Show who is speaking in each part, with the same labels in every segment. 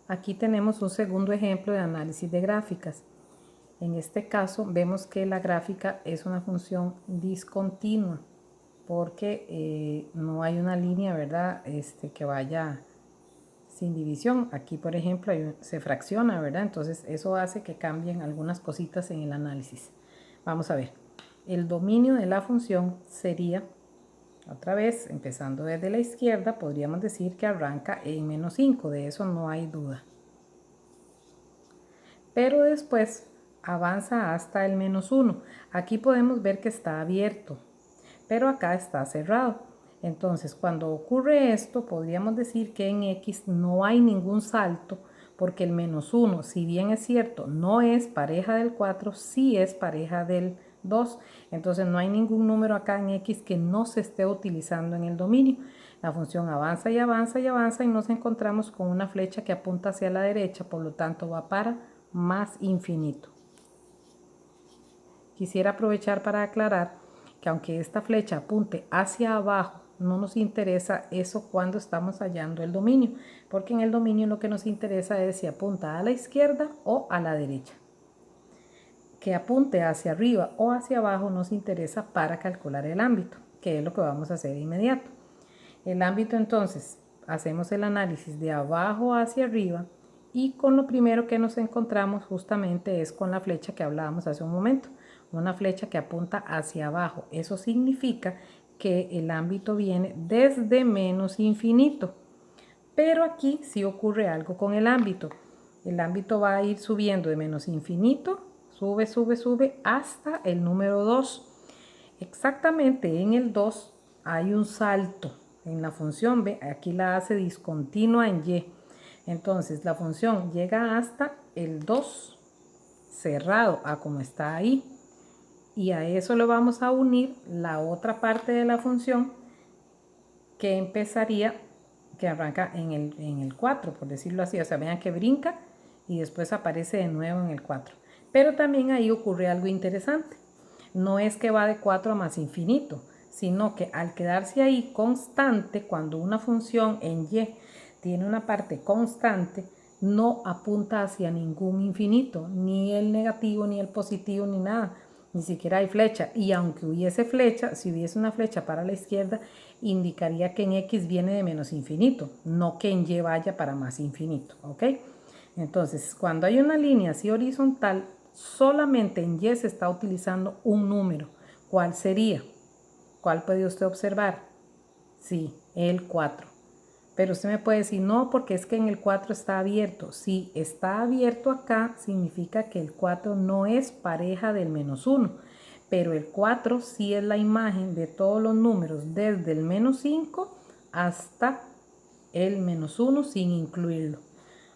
Speaker 1: Aquí tenemos un segundo ejemplo de análisis de gráficas. En este caso vemos que la gráfica es una función discontinua porque no hay una línea, ¿verdad? Que vaya sin división. Aquí, por ejemplo, se fracciona, ¿verdad? Entonces eso hace que cambien algunas cositas en el análisis. Vamos a ver. El dominio de la función sería, otra vez, empezando desde la izquierda, podríamos decir que arranca en menos 5, de eso no hay duda. Pero después avanza hasta el menos 1. Aquí podemos ver que está abierto, pero acá está cerrado. Entonces, cuando ocurre esto, podríamos decir que en X no hay ningún salto, porque el menos 1, si bien es cierto, no es pareja del 4, sí es pareja del 2. Entonces, no hay ningún número acá en X que no se esté utilizando en el dominio. La función avanza y avanza y avanza y nos encontramos con una flecha que apunta hacia la derecha, por lo tanto va para más infinito. Quisiera aprovechar para aclarar que aunque esta flecha apunte hacia abajo, no nos interesa eso cuando estamos hallando el dominio, porque en el dominio lo que nos interesa es si apunta a la izquierda o a la derecha. Que apunte hacia arriba o hacia abajo nos interesa para calcular el ámbito, que es lo que vamos a hacer de inmediato. El ámbito, entonces, hacemos el análisis de abajo hacia arriba y con lo primero que nos encontramos justamente es con la flecha que hablábamos hace un momento, una flecha que apunta hacia abajo. Eso significa que el ámbito viene desde menos infinito. Pero aquí sí ocurre algo con el ámbito. El ámbito va a ir subiendo de menos infinito, sube, sube, sube hasta el número 2. Exactamente en el 2 hay un salto en la función, ve, aquí la hace discontinua en Y. Entonces la función llega hasta el 2 cerrado a como está ahí. Y a eso le vamos a unir la otra parte de la función que empezaría, que arranca en el 4, por decirlo así. O sea, vean que brinca y después aparece de nuevo en el 4. Pero también ahí ocurre algo interesante. No es que va de 4 a más infinito, sino que al quedarse ahí constante, cuando una función en Y tiene una parte constante, no apunta hacia ningún infinito, ni el negativo, ni el positivo, ni nada, ni siquiera hay flecha. Y aunque hubiese flecha, si hubiese una flecha para la izquierda, indicaría que en X viene de menos infinito, no que en Y vaya para más infinito, ¿ok? Entonces, cuando hay una línea así horizontal, solamente en Y se está utilizando un número. ¿Cuál sería? ¿Cuál puede usted observar? Sí, el 4. Pero usted me puede decir, no, porque es que en el 4 está abierto. Si está abierto acá, significa que el 4 no es pareja del menos 1. Pero el 4 sí es la imagen de todos los números desde el menos 5 hasta el menos 1 sin incluirlo.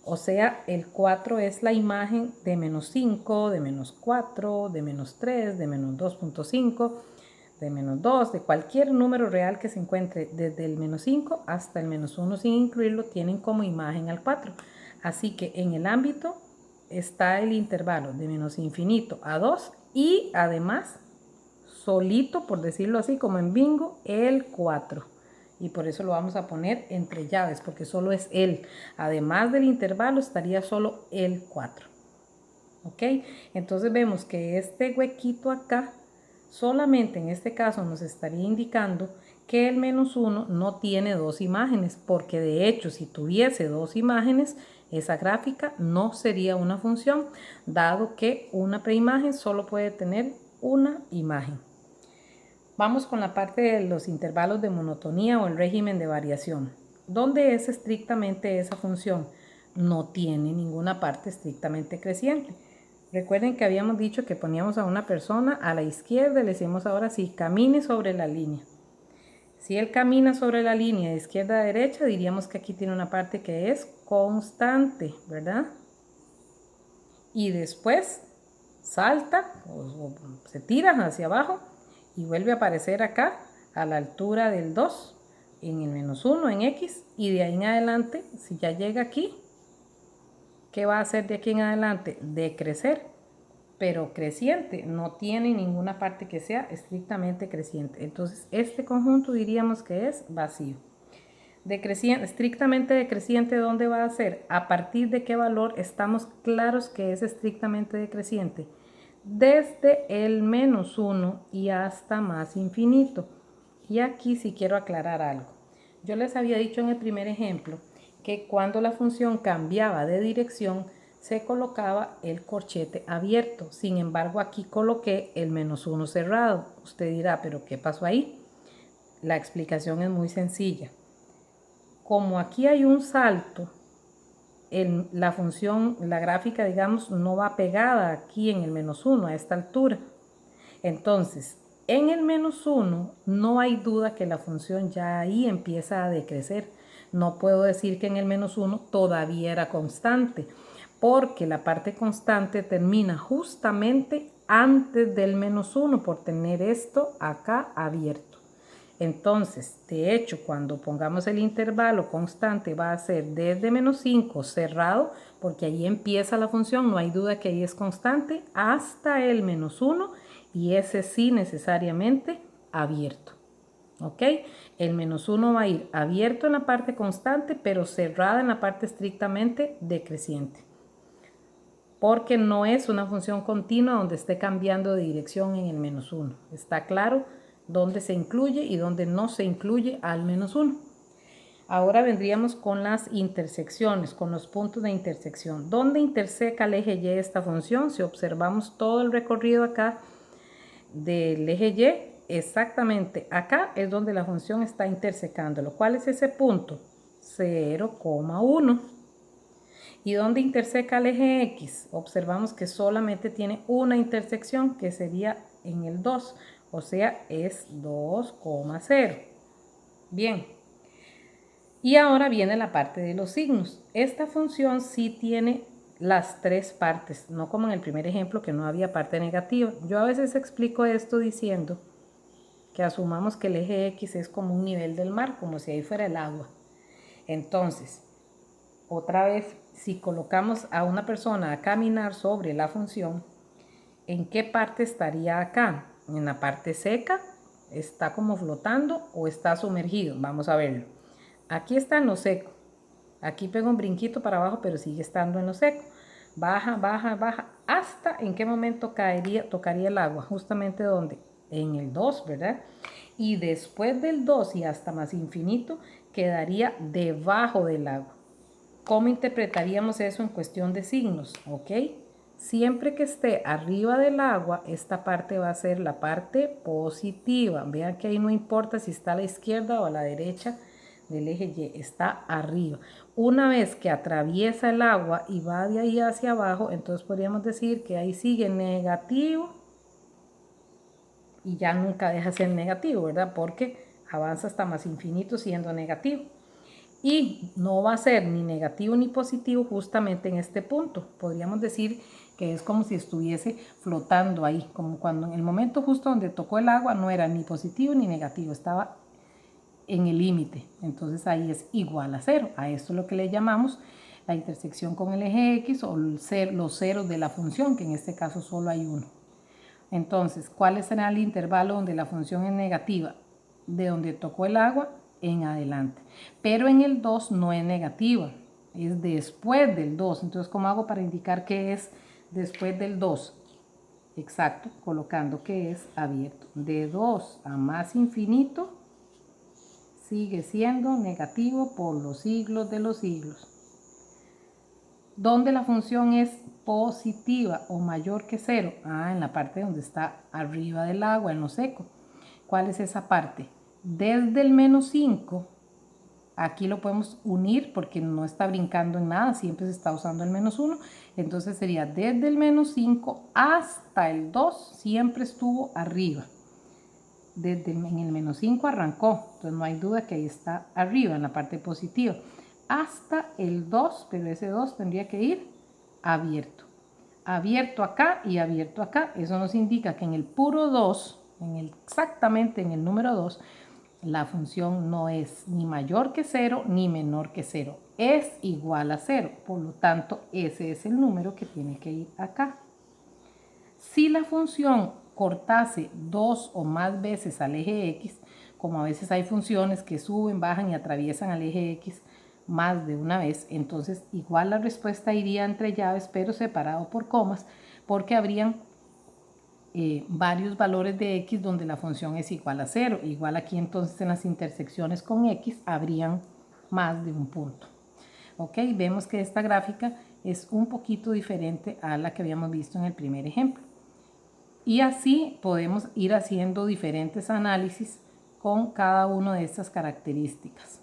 Speaker 1: O sea, el 4 es la imagen de menos 5, de menos 4, de menos 3, de menos 2.5, de menos 2, de cualquier número real que se encuentre desde el menos 5 hasta el menos 1 sin incluirlo, tienen como imagen al 4. Así que en el ámbito está el intervalo de menos infinito a 2 y además solito, por decirlo así, como en bingo, el 4. Y por eso lo vamos a poner entre llaves, porque solo es él. Además del intervalo estaría solo el 4. ¿Ok? Entonces vemos que este huequito acá, solamente en este caso nos estaría indicando que el menos 1 no tiene dos imágenes, porque de hecho si tuviese dos imágenes, esa gráfica no sería una función, dado que una preimagen solo puede tener una imagen. Vamos con la parte de los intervalos de monotonía o el régimen de variación. ¿Dónde es estrictamente esa función? No tiene ninguna parte estrictamente creciente. Recuerden que habíamos dicho que poníamos a una persona a la izquierda y le decimos ahora sí, camine sobre la línea. Si él camina sobre la línea de izquierda a derecha, diríamos que aquí tiene una parte que es constante, ¿verdad? Y después salta o se tira hacia abajo y vuelve a aparecer acá a la altura del 2 en el menos 1 en X y de ahí en adelante, si ya llega aquí, ¿qué va a hacer de aquí en adelante? Decrecer, pero creciente, no tiene ninguna parte que sea estrictamente creciente. Entonces este conjunto diríamos que es vacío. Decreciente, estrictamente decreciente, ¿dónde va a ser? ¿A partir de qué valor estamos claros que es estrictamente decreciente? Desde el menos 1 y hasta más infinito. Y aquí sí quiero aclarar algo. Yo les había dicho en el primer ejemplo que cuando la función cambiaba de dirección se colocaba el corchete abierto. Sin embargo, aquí coloqué el menos 1 cerrado. Usted dirá, ¿pero qué pasó ahí? La explicación es muy sencilla. Como aquí hay un salto, la función, la gráfica, digamos, no va pegada aquí en el menos 1 a esta altura. Entonces, en el menos 1 no hay duda que la función ya ahí empieza a decrecer. No puedo decir que en el menos 1 todavía era constante, porque la parte constante termina justamente antes del menos 1 por tener esto acá abierto. Entonces, de hecho, cuando pongamos el intervalo constante va a ser desde menos 5 cerrado, porque ahí empieza la función, no hay duda que ahí es constante, hasta el menos 1 y ese sí necesariamente abierto. ¿Ok? El menos 1 va a ir abierto en la parte constante, pero cerrada en la parte estrictamente decreciente. Porque no es una función continua donde esté cambiando de dirección en el menos 1. ¿Está claro? Dónde se incluye y dónde no se incluye al menos 1. Ahora vendríamos con las intersecciones, con los puntos de intersección. ¿Dónde interseca el eje Y esta función? Si observamos todo el recorrido acá del eje Y, exactamente acá es donde la función está intersecándolo. ¿Cuál es ese punto? 0,1. ¿Y dónde interseca el eje X? Observamos que solamente tiene una intersección que sería en el 2, o sea, es 2,0. Bien. Y ahora viene la parte de los signos. Esta función sí tiene las tres partes, no como en el primer ejemplo que no había parte negativa. Yo a veces explico esto diciendo que asumamos que el eje X es como un nivel del mar, como si ahí fuera el agua. Entonces, otra vez, si colocamos a una persona a caminar sobre la función, ¿en qué parte estaría acá? ¿En la parte seca? ¿Está como flotando o está sumergido? Vamos a verlo. Aquí está en lo seco. Aquí pego un brinquito para abajo, pero sigue estando en lo seco. Baja, baja, baja. ¿Hasta en qué momento tocaría el agua? Justamente donde? En el 2, ¿verdad? Y después del 2 y hasta más infinito, quedaría debajo del agua. ¿Cómo interpretaríamos eso en cuestión de signos? ¿Ok? Siempre que esté arriba del agua, esta parte va a ser la parte positiva. Vean que ahí no importa si está a la izquierda o a la derecha del eje Y, está arriba. Una vez que atraviesa el agua y va de ahí hacia abajo, entonces podríamos decir que ahí sigue negativo y ya nunca deja de ser negativo, ¿verdad? Porque avanza hasta más infinito siendo negativo. Y no va a ser ni negativo ni positivo justamente en este punto. Podríamos decir que es como si estuviese flotando ahí, como cuando en el momento justo donde tocó el agua no era ni positivo ni negativo, estaba en el límite. Entonces ahí es igual a 0. A esto es lo que le llamamos la intersección con el eje X o los ceros de la función, que en este caso solo hay uno. Entonces, ¿cuál será el intervalo donde la función es negativa? De donde tocó el agua en adelante. Pero en el 2 no es negativa, es después del 2. Entonces, ¿cómo hago para indicar que es después del 2? Exacto, colocando que es abierto. De 2 a más infinito sigue siendo negativo por los siglos de los siglos. ¿Dónde la función es positiva o mayor que 0? En la parte donde está arriba del agua, en lo seco. ¿Cuál es esa parte? Desde el menos 5, aquí lo podemos unir porque no está brincando en nada, siempre se está usando el menos 1. Entonces sería desde el menos 5 hasta el 2, siempre estuvo arriba. En el menos 5 arrancó, entonces no hay duda que ahí está arriba, en la parte positiva. Hasta el 2, pero ese 2 tendría que ir abierto. Abierto acá y abierto acá. Eso nos indica que en el puro 2, exactamente en el número 2, la función no es ni mayor que 0 ni menor que 0. Es igual a 0. Por lo tanto, ese es el número que tiene que ir acá. Si la función cortase 2 o más veces al eje X, como a veces hay funciones que suben, bajan y atraviesan al eje X más de una vez, entonces igual la respuesta iría entre llaves, pero separado por comas, porque habrían varios valores de X donde la función es igual a 0. Igual aquí entonces en las intersecciones con X habrían más de un punto. Ok, vemos que esta gráfica es un poquito diferente a la que habíamos visto en el primer ejemplo. Y así podemos ir haciendo diferentes análisis con cada una de estas características.